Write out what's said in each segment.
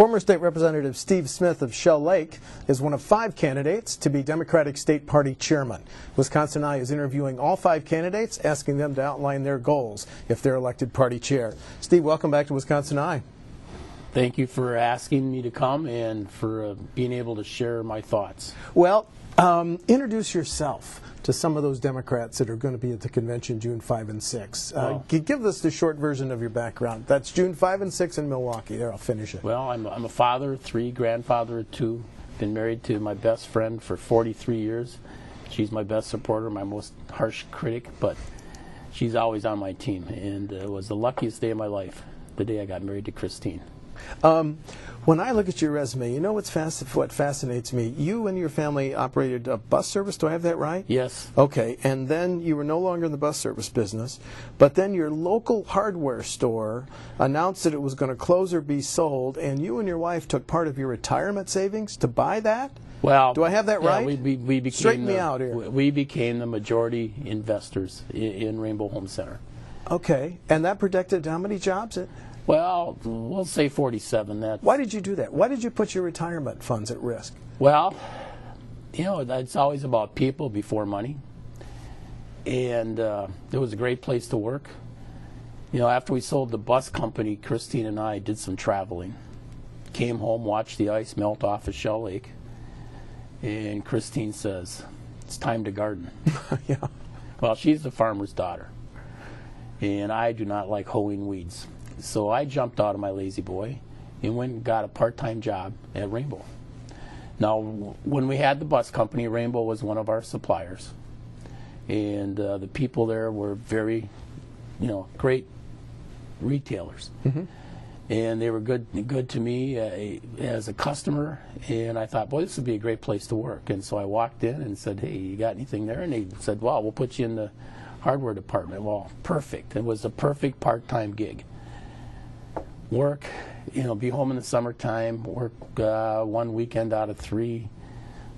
Former State Representative Steve Smith of Shell Lake is one of 5 candidates to be Democratic State Party Chairman. Wisconsin Eye is interviewing all 5 candidates, asking them to outline their goals if they're elected party chair. Steve, welcome back to Wisconsin Eye. Thank you for asking me to come and for being able to share my thoughts. Well, introduce yourself to some of those Democrats that are going to be at the convention June 5 and 6. Give us the short version of your background. That's June 5 and 6 in Milwaukee. There, I'll finish it. Well, I'm a father of 3, grandfather of 2. Been married to my best friend for 43 years. She's my best supporter, my most harsh critic, but she's always on my team. And it was the luckiest day of my life, the day I got married to Christine. When I look at your resume, you know what fascinates me? You and your family operated a bus service, do I have that right? Yes. Okay, and then you were no longer in the bus service business, but then your local hardware store announced that it was going to close or be sold, and you and your wife took part of your retirement savings to buy that? Well, do I have that right? We became Straighten me out here. We became the majority investors in Rainbow Home Center. Okay, and that protected how many jobs? Well, we'll say 47. Why did you do that? Why did you put your retirement funds at risk? Well, you know, it's always about people before money. And it was a great place to work. You know, after we sold the bus company, Christine and I did some traveling. Came home, watched the ice melt off of Shell Lake. And Christine says, it's time to garden. Yeah. Well, she's the farmer's daughter. And I do not like hoeing weeds. So I jumped out of my lazy boy and went and got a part-time job at Rainbow. Now, when we had the bus company, Rainbow was one of our suppliers. And the people there were very, great retailers. Mm-hmm. And they were good to me as a customer. And I thought, boy, this would be a great place to work. And so I walked in and said, hey, you got anything there? And they said, well, we'll put you in the hardware department. Well, perfect. It was a perfect part-time gig. Work, be home in the summertime, work 1 weekend out of 3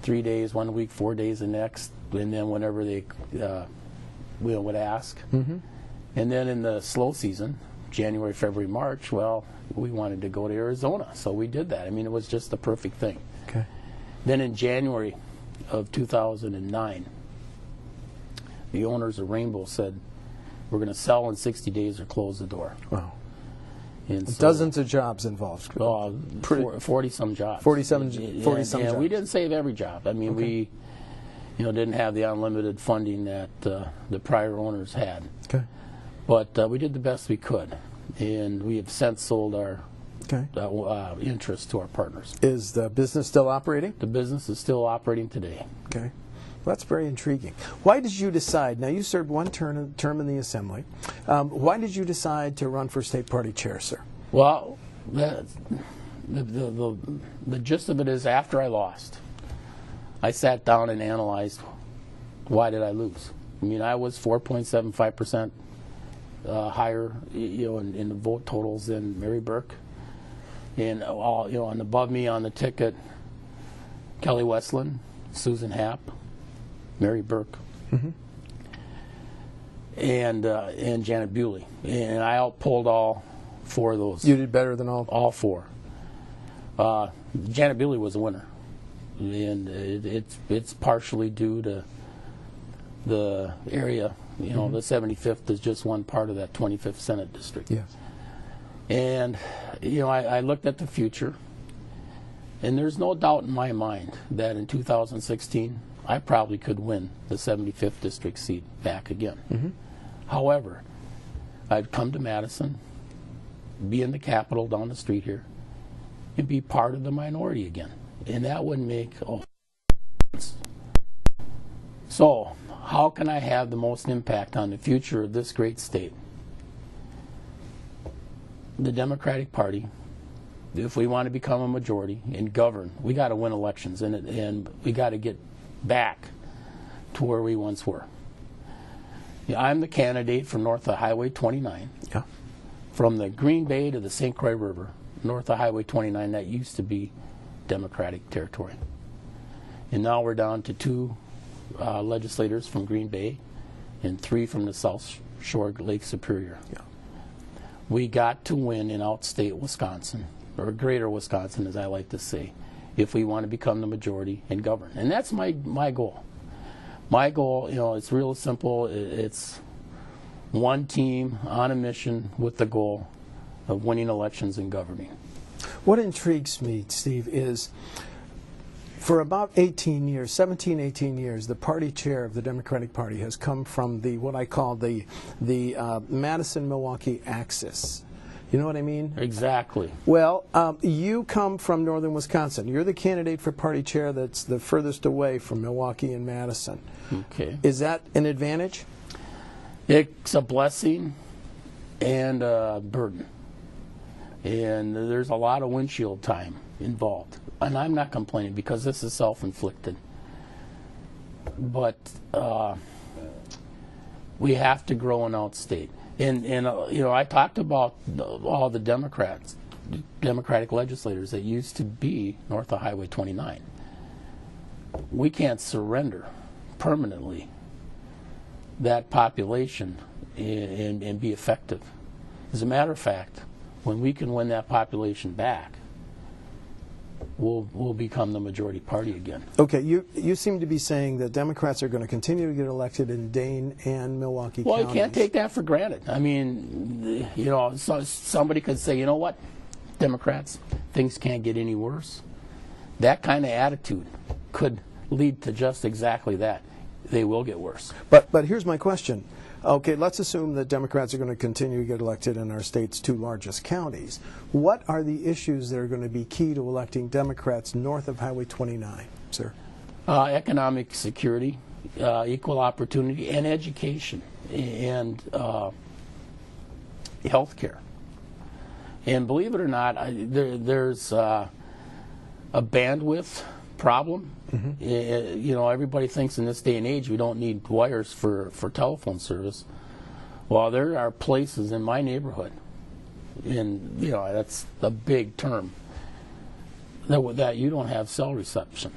days, 1 week, 4 days the next, and then whenever they would ask. Mm-hmm. And then in the slow season, January, February, March, well, we wanted to go to Arizona, so we did that. I mean, it was just the perfect thing. Okay. Then in January of 2009, the owners of Rainbow said, we're going to sell in 60 days or close the door. Wow. And so, dozens of jobs involved. 40-some jobs. 40-some jobs. We didn't save every job. I mean, okay. We didn't have the unlimited funding that the prior owners had. Okay. But we did the best we could, and we have since sold our interest to our partners. Is the business still operating? The business is still operating today. Okay. Well, that's very intriguing. Why did you decide, now you served one term in the Assembly, why did you decide to run for state party chair, sir? Well, the gist of it is after I lost, I sat down and analyzed why did I lose. I mean, I was 4.75% higher in the vote totals than Mary Burke. And and above me on the ticket, Kelly Westland, Susan Happ, Mary Burke, mm-hmm. and Janet Bewley, and I outpolled all 4 of those. You did better than all 4. Janet Bewley was a winner, and it's partially due to the area. Mm-hmm. The 75th is just one part of that 25th Senate district. Yes. And I looked at the future, and there's no doubt in my mind that in 2016. I probably could win the 75th district seat back again. Mm-hmm. However, I'd come to Madison, be in the Capitol down the street here, and be part of the minority again. And that would make sense. So, how can I have the most impact on the future of this great state? The Democratic Party, if we want to become a majority and govern, we got to win elections, and we got to get back to where we once were. I'm the candidate from north of Highway 29. Yeah. From the Green Bay to the St. Croix River, north of Highway 29, that used to be Democratic territory. And now we're down to 2 legislators from Green Bay and 3 from the South Shore Lake Superior. Yeah. We got to win in outstate Wisconsin or greater Wisconsin, as I like to say, if we want to become the majority and govern. And that's my goal. My goal, it's real simple. It's one team on a mission with the goal of winning elections and governing. What intrigues me, Steve, is for about 18 years, 17, 18 years, the party chair of the Democratic Party has come from what I call the Madison, Milwaukee axis. You know what I mean? Exactly. Well, you come from northern Wisconsin. You're the candidate for party chair that's the furthest away from Milwaukee and Madison. Okay. Is that an advantage? It's a blessing and a burden. And there's a lot of windshield time involved. And I'm not complaining because this is self-inflicted. But we have to grow and outstate. And I talked about all the Democratic legislators that used to be north of Highway 29. We can't surrender permanently that population and be effective. As a matter of fact, when we can win that population back, we'll become the majority party again. Okay, you seem to be saying that Democrats are going to continue to get elected in Dane and Milwaukee counties. Well, you can't take that for granted. I mean, somebody could say, you know what, Democrats, things can't get any worse. That kind of attitude could lead to just exactly that. They will get worse. But here's my question. Okay, let's assume that Democrats are going to continue to get elected in our state's two largest counties. What are the issues that are going to be key to electing Democrats north of Highway 29, sir? Economic security, equal opportunity, and education, and health care. And believe it or not, there's a bandwidth problem. Mm-hmm. Everybody thinks in this day and age we don't need wires for telephone service. Well, there are places in my neighborhood, and that's a big term, that you don't have cell reception,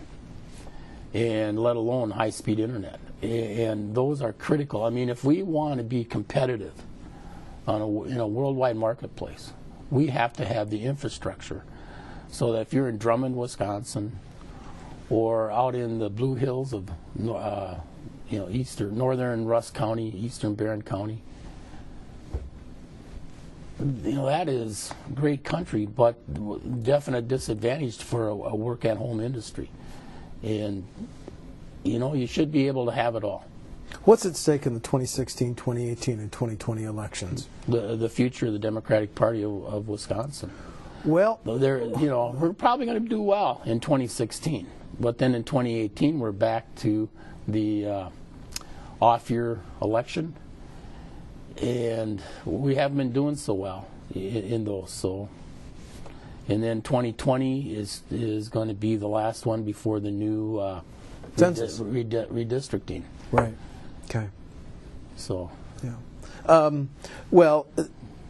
and let alone high-speed internet. And those are critical. I mean, if we want to be competitive in a worldwide marketplace, we have to have the infrastructure so that if you're in Drummond, Wisconsin, or out in the Blue Hills of northern Rusk County, eastern Barron County, that is great country, but definite disadvantage for a work-at-home industry. And you should be able to have it all. What's at stake in the 2016, 2018, and 2020 elections? The future of the Democratic Party of Wisconsin. Well, we're probably going to do well in 2016. But then in 2018, we're back to the off-year election, and we haven't been doing so well in those. So, and then 2020 is going to be the last one before the new census redistricting. Right. Okay. So. Yeah. Well.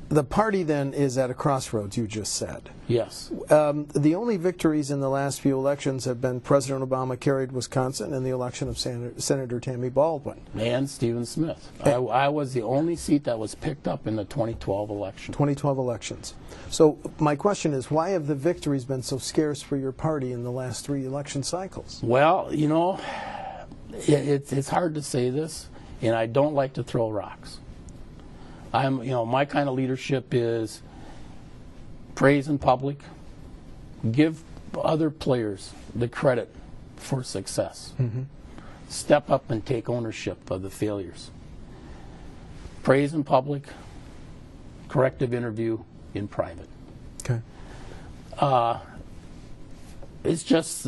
The party then is at a crossroads, you just said. Yes. The only victories in the last few elections have been President Obama carried Wisconsin and the election of Senator Tammy Baldwin. And Stephen Smith. I was the only seat that was picked up in the 2012 election. 2012 elections. So my question is, why have the victories been so scarce for your party in the last three election cycles? Well, it's hard to say this, and I don't like to throw rocks. My kind of leadership is praise in public, give other players the credit for success, mm-hmm. Step up and take ownership of the failures. Praise in public, corrective interview in private. Okay. It's just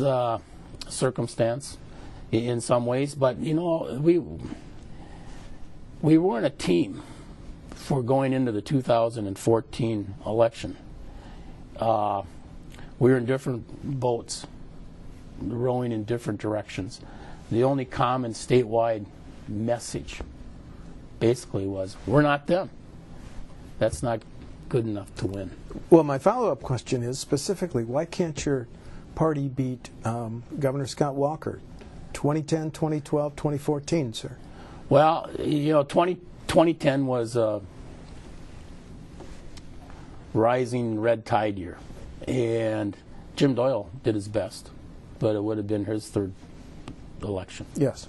circumstance in some ways, but we weren't a team for going into the 2014 election. We were in different boats, rowing in different directions. The only common statewide message basically was, we're not them. That's not good enough to win. Well, my follow-up question is specifically, why can't your party beat Governor Scott Walker 2010, 2012, 2014, sir? Well, 2010 was a rising red tide year. And Jim Doyle did his best, but it would have been his third election. Yes.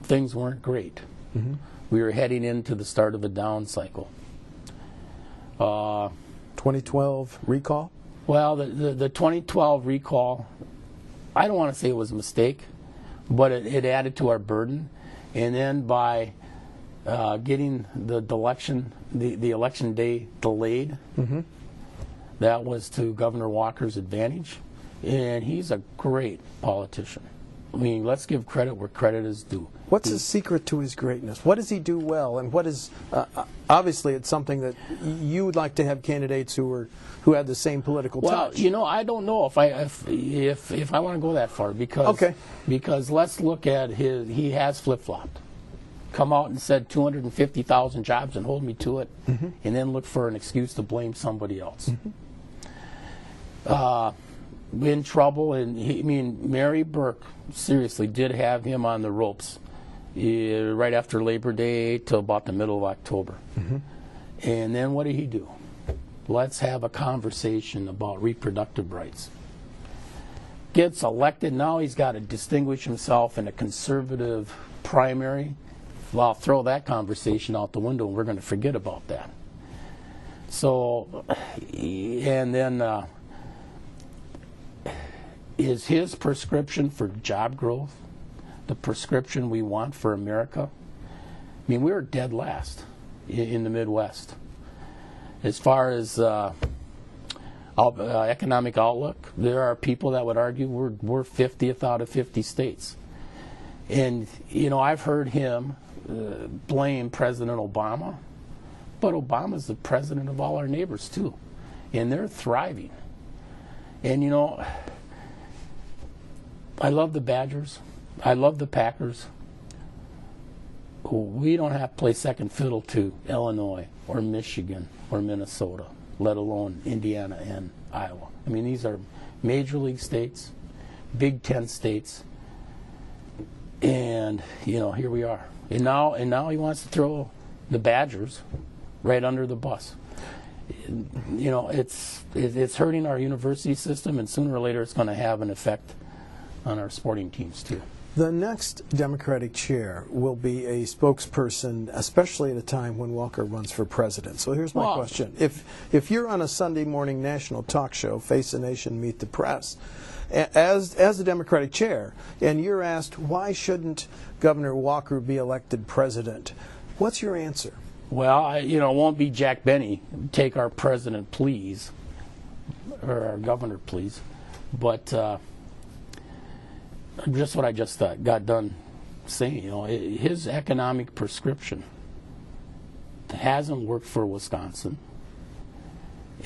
Things weren't great. Mm-hmm. We were heading into the start of a down cycle. 2012 recall? Well, the 2012 recall, I don't want to say it was a mistake, but it added to our burden. And then by getting the election day delayed, mm-hmm. that was to Governor Walker's advantage. And he's a great politician. I mean, let's give credit where credit is due. What's his secret to his greatness? What does he do well? And what is, obviously it's something that you would like to have candidates who had the same political touch. Well, you know, I don't know if I want to go that far, because let's look at he has flip-flopped. Come out and said 250,000 jobs and hold me to it, mm-hmm. and then look for an excuse to blame somebody else. Mm-hmm. In trouble, and Mary Burke seriously did have him on the ropes right after Labor Day till about the middle of October. Mm-hmm. And then what did he do? Let's have a conversation about reproductive rights. Gets elected, now he's got to distinguish himself in a conservative primary. Well, I'll throw that conversation out the window and we're going to forget about that. So, and then is his prescription for job growth the prescription we want for America? I mean, we were dead last in the Midwest. As far as economic outlook, there are people that would argue we're 50th out of 50 states. And, you know, I've heard him blame President Obama, but Obama's the president of all our neighbors, too. And they're thriving. And, you know, I love the Badgers. I love the Packers. We don't have to play second fiddle to Illinois or Michigan or Minnesota, let alone Indiana and Iowa. I mean, these are major league states, Big Ten states, and you know, here we are. And now he wants to throw the Badgers right under the bus. You know, it's hurting our university system, and sooner or later it's going to have an effect on our sporting teams too. The next Democratic chair will be a spokesperson, especially at a time when Walker runs for president. So here's my question. If you're on a Sunday morning national talk show, Face the Nation, Meet the Press, as the Democratic chair, and you're asked, why shouldn't Governor Walker be elected president, what's your answer? Well, you know, it won't be Jack Benny, take our president, please, or our governor, please, but just what I just got done saying, you know, his economic prescription hasn't worked for Wisconsin,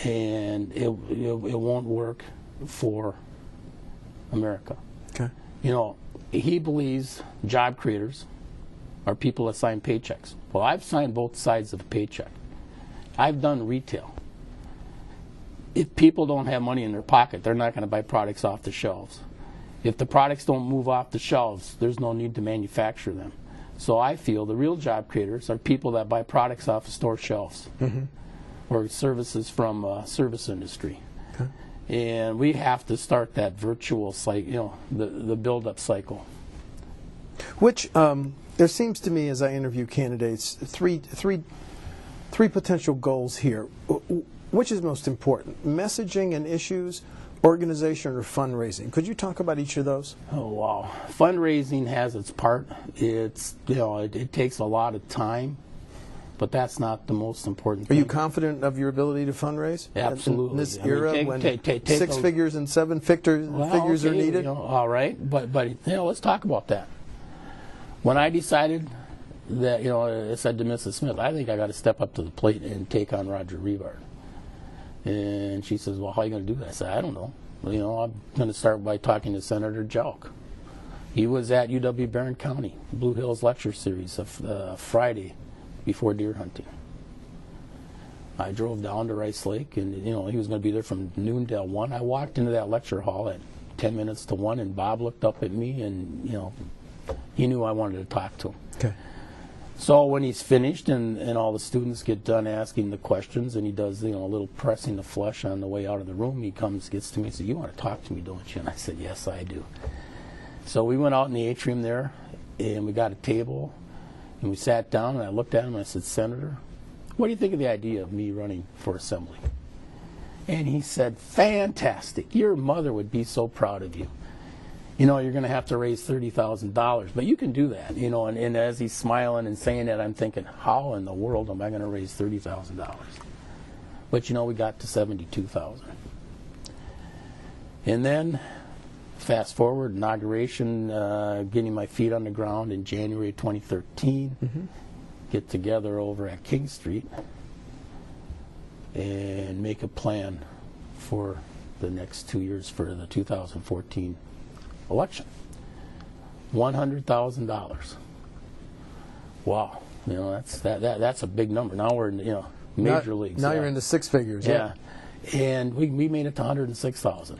and it won't work for America. Okay. You know, he believes job creators are people that sign paychecks. Well, I've signed both sides of a paycheck. I've done retail. If people don't have money in their pocket, they're not going to buy products off the shelves. If the products don't move off the shelves, there's no need to manufacture them. So I feel the real job creators are people that buy products off the store shelves, mm-hmm. or services from service industry. Okay. And we have to start that virtual cycle, you know, the build-up cycle. Which there seems to me, as I interview candidates, three potential goals here. Which is most important, messaging and issues, organization, or fundraising? Could you talk about each of those? Oh, wow. Fundraising has its part. It's, you know, it takes a lot of time, but that's not the most important thing. Are you confident of your ability to fundraise? Absolutely. In this era when six figures and seven figures are needed? You know, all right, but you know, let's talk about that. When I decided that, you know, I said to Mrs. Smith, I think I got to step up to the plate and take on Roger Revard. And she says, well, how are you going to do that? I said, I don't know. You know, I'm going to start by talking to Senator Jelk. He was at UW-Barron County, Blue Hills Lecture Series, of Friday before deer hunting. I drove down to Rice Lake, and, you know, he was going to be there from noon till 1. I walked into that lecture hall at 10 minutes to 1, and Bob looked up at me, and, you know, he knew I wanted to talk to him. Okay. So when he's finished and all the students get done asking the questions and he does, a little pressing the flesh on the way out of the room, he gets to me and says, "You want to talk to me, don't you?" And I said, "Yes, I do." So we went out in the atrium there and we got a table and we sat down and I looked at him and I said, "Senator, what do you think of the idea of me running for assembly?" And he said, "Fantastic. Your mother would be so proud of you. You're going to have to raise $30,000, but you can do that." And as he's smiling and saying that, I'm thinking, how in the world am I going to raise $30,000? But we got to $72,000. And then, fast forward, inauguration, getting my feet on the ground in January 2013. Mm-hmm. Get together over at King Street and make a plan for the next 2 years for the 2014 election. $100,000. Wow, that's a big number. Now we're in major leagues. Now you're into six figures. Yeah, and we made it to 106,000,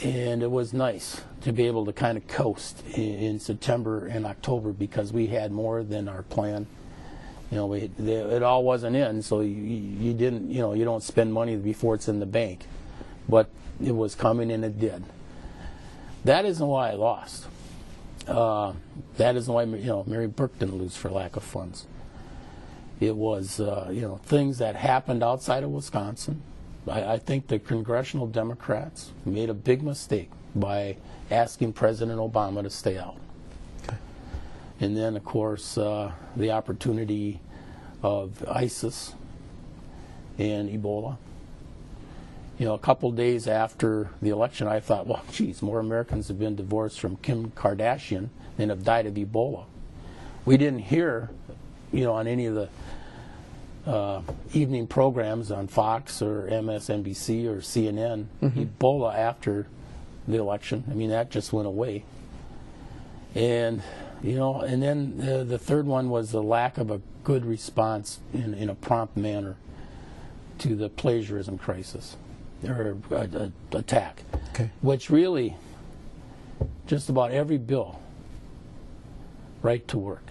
and it was nice to be able to kind of coast in September and October because we had more than our plan. It all wasn't in, so you didn't, you don't spend money before it's in the bank, but it was coming and it did. That isn't why I lost. That isn't why Mary Burke didn't lose for lack of funds. It was things that happened outside of Wisconsin. I think the congressional Democrats made a big mistake by asking President Obama to stay out. Okay. And then, of course, the opportunity of ISIS and Ebola. A couple days after the election, I thought, well, geez, more Americans have been divorced from Kim Kardashian than have died of Ebola. We didn't hear, on any of the evening programs on Fox or MSNBC or CNN, mm-hmm. Ebola after the election. That just went away. And, and then the third one was the lack of a good response in a prompt manner to the plagiarism crisis. Or attack, okay. Which really, just about every bill, right to work,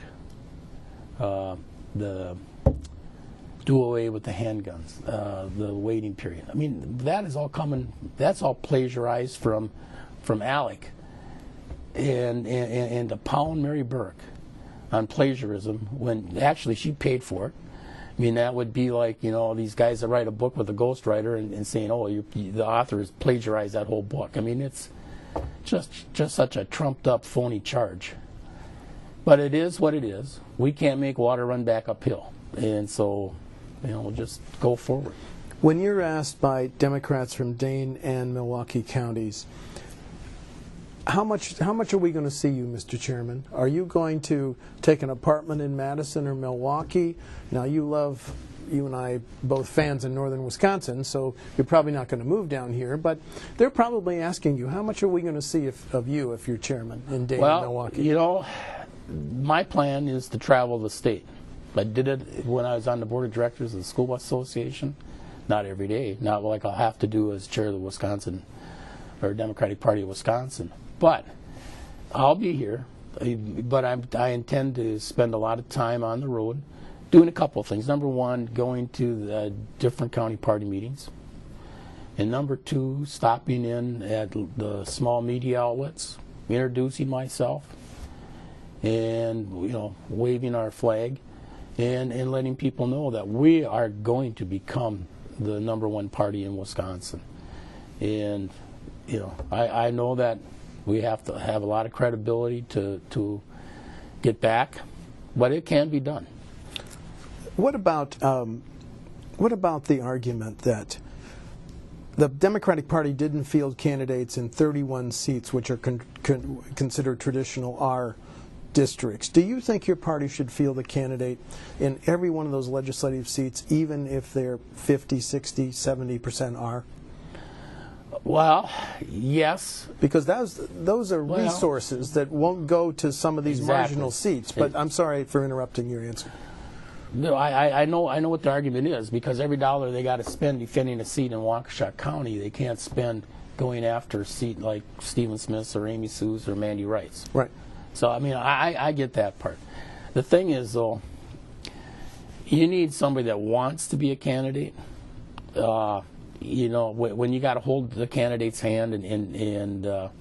the do away with the handguns, the waiting period. That is all coming. That's all plagiarized from ALEC, and to pound Mary Burke on plagiarism when actually she paid for it. That would be like, these guys that write a book with a ghostwriter and saying, oh, the author has plagiarized that whole book. It's just such a trumped-up, phony charge. But it is what it is. We can't make water run back uphill. And so, we'll just go forward. When you're asked by Democrats from Dane and Milwaukee counties, how much are we going to see you, Mr. Chairman? Are you going to take an apartment in Madison or Milwaukee? Now, you and I, both fans in northern Wisconsin, so you're probably not going to move down here, but they're probably asking you, how much are we going to see of you if you're chairman in Dane and Milwaukee? My plan is to travel the state. I did it when I was on the board of directors of the School Bus Association. Not every day, not like I'll have to do as chair of the Wisconsin or Democratic Party of Wisconsin. But I'll be here, but I intend to spend a lot of time on the road doing a couple of things. Number one, going to the different county party meetings. And number two, stopping in at the small media outlets, introducing myself, and waving our flag, and letting people know that we are going to become the #1 party in Wisconsin. And I know that we have to have a lot of credibility to get back, but it can be done. What about the argument that the Democratic Party didn't field candidates in 31 seats, which are considered traditional R districts? Do you think your party should field a candidate in every one of those legislative seats, even if they're 50, 60, 70% R? Well, yes. Because those are resources that won't go to some of these marginal seats. But I'm sorry for interrupting your answer. No, I know what the argument is, because every dollar they got to spend defending a seat in Waukesha County, they can't spend going after a seat like Stephen Smith's or Amy Sue's or Mandy Wright's. Right. So, I get that part. The thing is, though, you need somebody that wants to be a candidate. You know, when you got to hold the candidate's hand and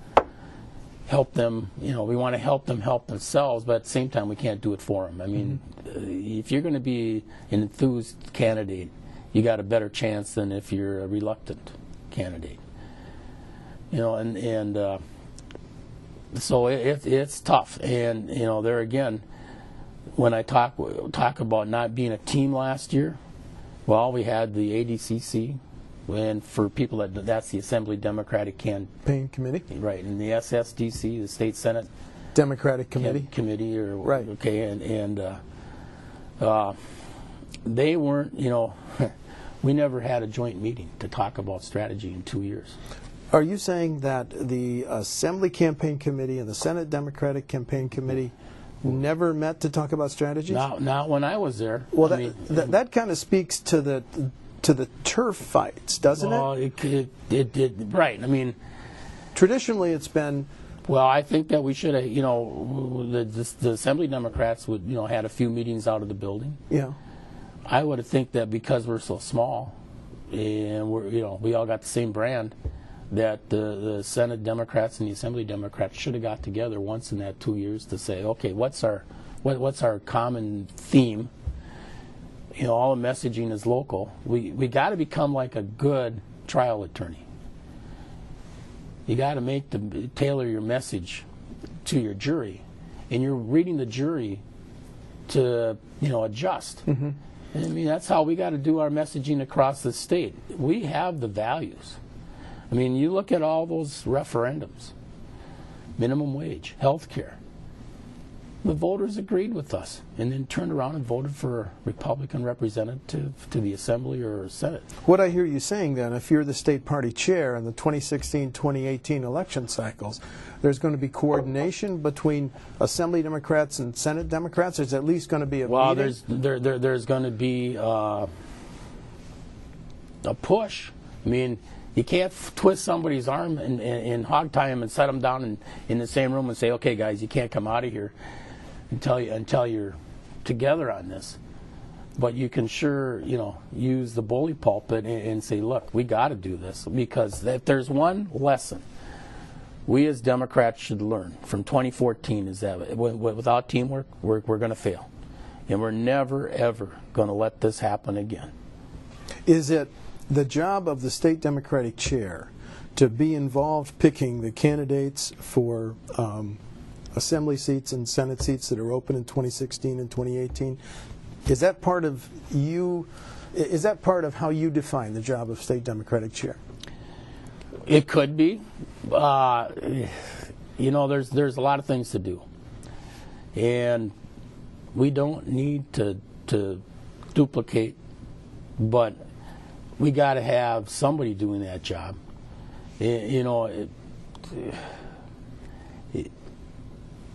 help them, you know, we want to help them help themselves, but at the same time, we can't do it for them. I mean, if you're going to be an enthused candidate, you got a better chance than if you're a reluctant candidate. You know, and so it's tough. And, you know, there again, when I talk about not being a team last year, well, we had the ADCC, and for people that's the Assembly Democratic Campaign Committee, right, and the SSDC, the State Senate Democratic Committee, or right, okay, and they weren't, you know, we never had a joint meeting to talk about strategy in 2 years. Are you saying that the Assembly Campaign Committee and the Senate Democratic Campaign Committee never met to talk about strategies? Not when I was there. Well, that kind of speaks to the turf fights, doesn't it? Well, it did, right. I mean, traditionally it's been. Well, I think that we should have, you know, the Assembly Democrats would, you know, had a few meetings out of the building. Yeah. I would think that because we're so small, and we're, you know, we all got the same brand, that the Senate Democrats and the Assembly Democrats should have got together once in that 2 years to say, okay, what's our common theme? You know, all the messaging is local. We got to become like a good trial attorney. You got to tailor your message to your jury, and you're reading the jury to, you know, adjust. Mm-hmm. I mean, that's how we got to do our messaging across the state. We have the values. I mean, you look at all those referendums, minimum wage, health care. The voters agreed with us and then turned around and voted for a Republican representative to the Assembly or Senate. What I hear you saying then, if you're the state party chair in the 2016-2018 election cycles, there's going to be coordination between Assembly Democrats and Senate Democrats? There's at least going to be a meeting? There's going to be a push. I mean, you can't twist somebody's arm and hog tie them and set them down in the same room and say, okay, guys, you can't come out of here until you're together on this. But you can sure, you know, use the bully pulpit and say, look, we got to do this, because if there's one lesson we as Democrats should learn from 2014 is that without teamwork, we're going to fail. And we're never, ever going to let this happen again. Is it the job of the state Democratic chair to be involved picking the candidates for Assembly seats and Senate seats that are open in 2016 and 2018? Is that part of you? Is that part of how you define the job of state Democratic chair? It could be. You know, there's a lot of things to do, and we don't need to duplicate, but we got to have somebody doing that job. You know,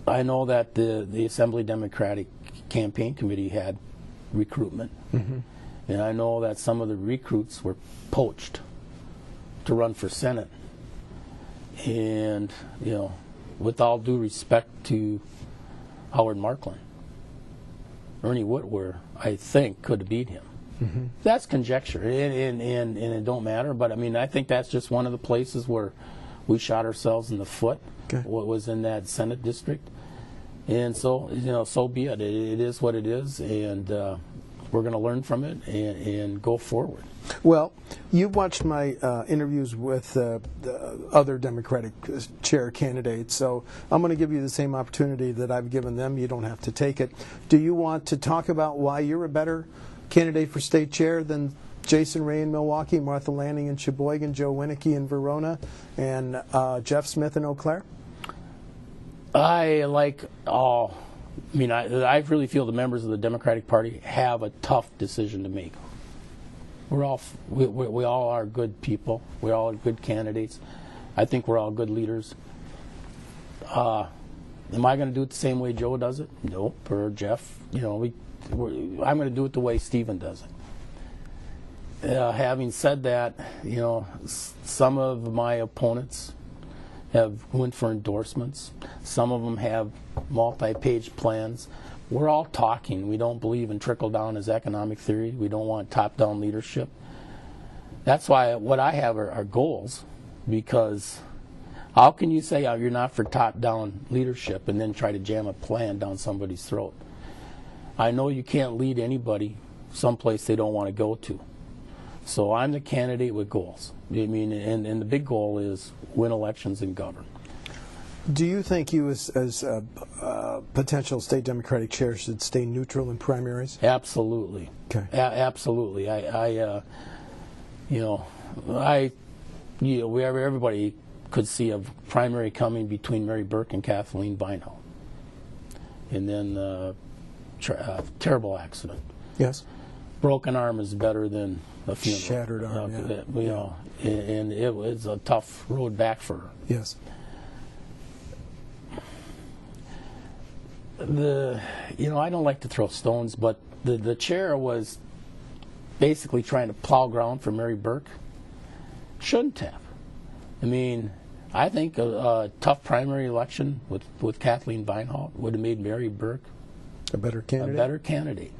I know that the Assembly Democratic Campaign Committee had recruitment, mm-hmm. and I know that some of the recruits were poached to run for Senate. And, you know, with all due respect to Howard Markland, Ernie Whitwer, I think, could have beat him. Mm-hmm. That's conjecture, and it don't matter. But I mean, I think that's just one of the places where we shot ourselves in the foot. Okay. What was in that Senate district, and so, you know, so be it. It is what it is, and we're going to learn from it and go forward. Well, you've watched my interviews with the other Democratic chair candidates, so I'm going to give you the same opportunity that I've given them. You don't have to take it. Do you want to talk about why you're a better candidate for state chair than Jason Ray in Milwaukee, Martha Lanning in Sheboygan, Joe Winnicke in Verona, and Jeff Smith in Eau Claire? I like all. I mean, I really feel the members of the Democratic Party have a tough decision to make. We all are good people. We all are good candidates. I think we're all good leaders. Am I going to do it the same way Joe does it? Nope. Or Jeff. You know, I'm going to do it the way Stephen does it. Having said that, you know, some of my opponents have went for endorsements. Some of them have multi-page plans. we're all talking. We don't believe in trickle-down as economic theory. We don't want top-down leadership. That's why what I have are goals, because how can you say you're not for top-down leadership and then try to jam a plan down somebody's throat? I know you can't lead anybody someplace they don't want to go to. So I'm the candidate with goals. I mean, and the big goal is win elections and govern. Do you think you, as potential state Democratic chair, should stay neutral in primaries? Absolutely. Okay. Absolutely. Everybody could see a primary coming between Mary Burke and Kathleen Beinholt, and then terrible accident. Yes. Broken arm is better than a funeral. Shattered arm. You know, and it was a tough road back for her. Yes. I don't like to throw stones, but the chair was basically trying to plow ground for Mary Burke. Shouldn't have. I mean, I think a tough primary election with Kathleen Beinholt would have made Mary Burke a better candidate.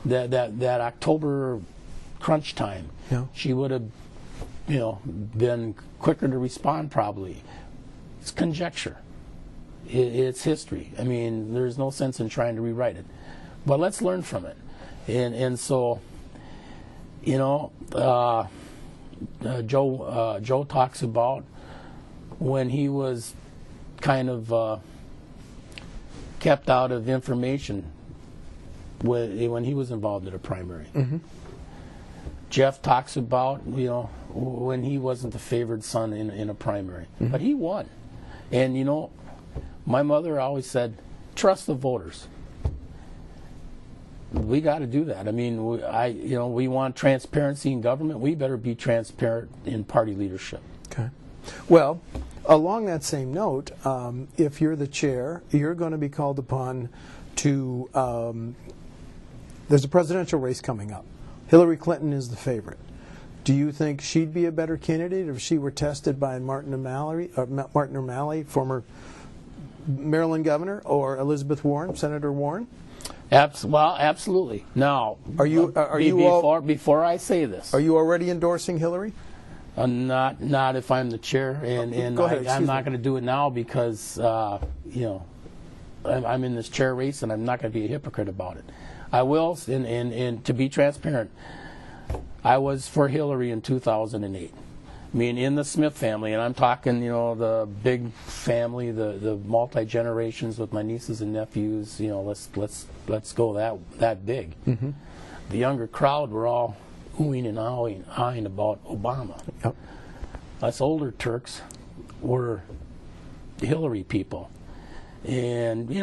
That October crunch time, yeah. She would have, been quicker to respond probably. It's conjecture. It's history. I mean, there's no sense in trying to rewrite it. But let's learn from it. And so, Joe talks about when he was kind of kept out of information when he was involved in a primary. Mm-hmm. Jeff talks about, when he wasn't the favored son in a primary. Mm-hmm. But he won. And, my mother always said, trust the voters. We got to do that. I mean, we want transparency in government. We better be transparent in party leadership. Okay. Well, along that same note, if you're the chair, you're going to be called upon to, there's a presidential race coming up. Hillary Clinton is the favorite. Do you think she'd be a better candidate if she were tested by Martin O'Malley, former Maryland governor, or Elizabeth Warren, Senator Warren? Well, absolutely. Now, before I say this, are you already endorsing Hillary? Not if I'm the chair, and Go ahead, I'm not going to do it now because I'm in this chair race, and I'm not going to be a hypocrite about it. I will, and to be transparent, I was for Hillary in 2008. I mean, in the Smith family, and I'm talking, the big family, the multi-generations with my nieces and nephews. Let's go that big. Mm-hmm. The younger crowd were all oohing and ahhing about Obama. Yep. Us older Turks were Hillary people, and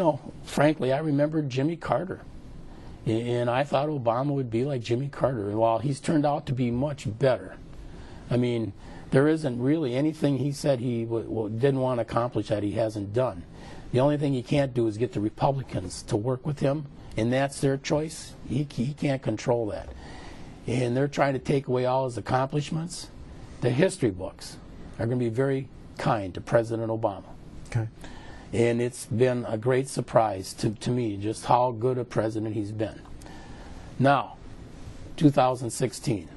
frankly, I remember Jimmy Carter, and I thought Obama would be like Jimmy Carter. And while he's turned out to be much better, I mean, there isn't really anything he said he didn't want to accomplish that he hasn't done. The only thing he can't do is get the Republicans to work with him, and that's their choice. He can't control that. And they're trying to take away all his accomplishments. The history books are going to be very kind to President Obama. Okay. And it's been a great surprise to me just how good a president he's been. Now, 2016.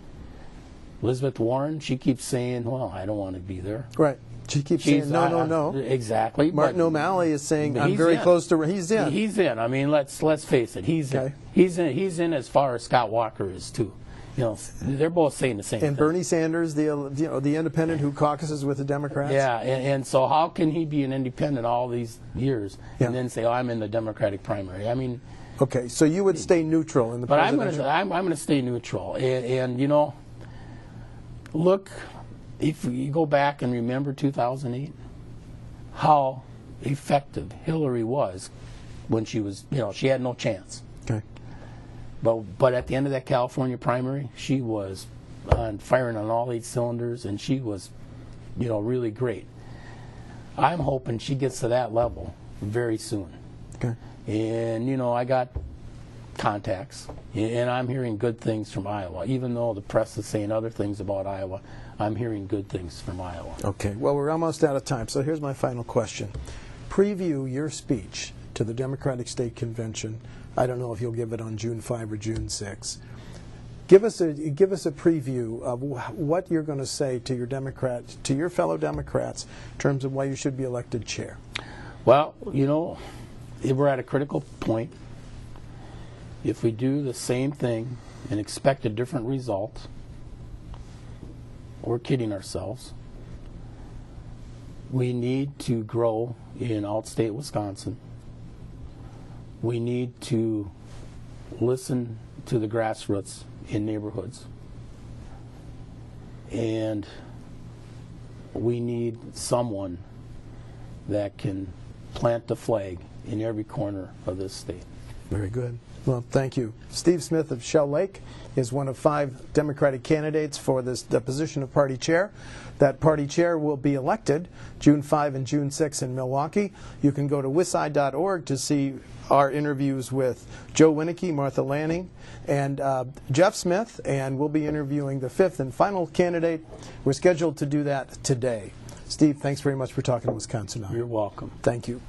Elizabeth Warren, she keeps saying, well, I don't want to be there. Right. She keeps saying, no. Exactly. Martin O'Malley is saying, I'm very close to, he's in. He's in. I mean, let's face it, he's in. He's in as far as Scott Walker is, too. They're both saying the same thing. And Bernie Sanders, the independent who caucuses with the Democrats? Yeah, and so how can he be an independent all these years and then say, I'm in the Democratic primary? I mean... Okay, so you would stay neutral in the presidential... But I'm going to stay neutral. And look, if you go back and remember 2008, how effective Hillary was when she was, she had no chance. Okay. But at the end of that California primary, she was firing on all 8 cylinders, and she was, really great. I'm hoping she gets to that level very soon. Okay. And, I got contacts, and I'm hearing good things from Iowa. Even though the press is saying other things about Iowa, I'm hearing good things from Iowa. Okay. Well, we're almost out of time, so here's my final question. Preview your speech to to the Democratic State Convention. I don't know if you'll give it on June 5 or June 6. Give us a preview of what you're going to say to your fellow Democrats in terms of why you should be elected chair. Well, you know, we're at a critical point. If we do the same thing and expect a different result, we're kidding ourselves. We need to grow in outstate Wisconsin. We need to listen to the grassroots in neighborhoods. And we need someone that can plant the flag in every corner of this state. Very good. Well, thank you. Steve Smith of Shell Lake is one of 5 Democratic candidates for the position of party chair. That party chair will be elected June 5 and June 6 in Milwaukee. You can go to wisci.org to see our interviews with Joe Winnicke, Martha Lanning, and Jeff Smith, and we'll be interviewing the 5th and final candidate. We're scheduled to do that today. Steve, thanks very much for talking to Wisconsin. You're welcome. Thank you.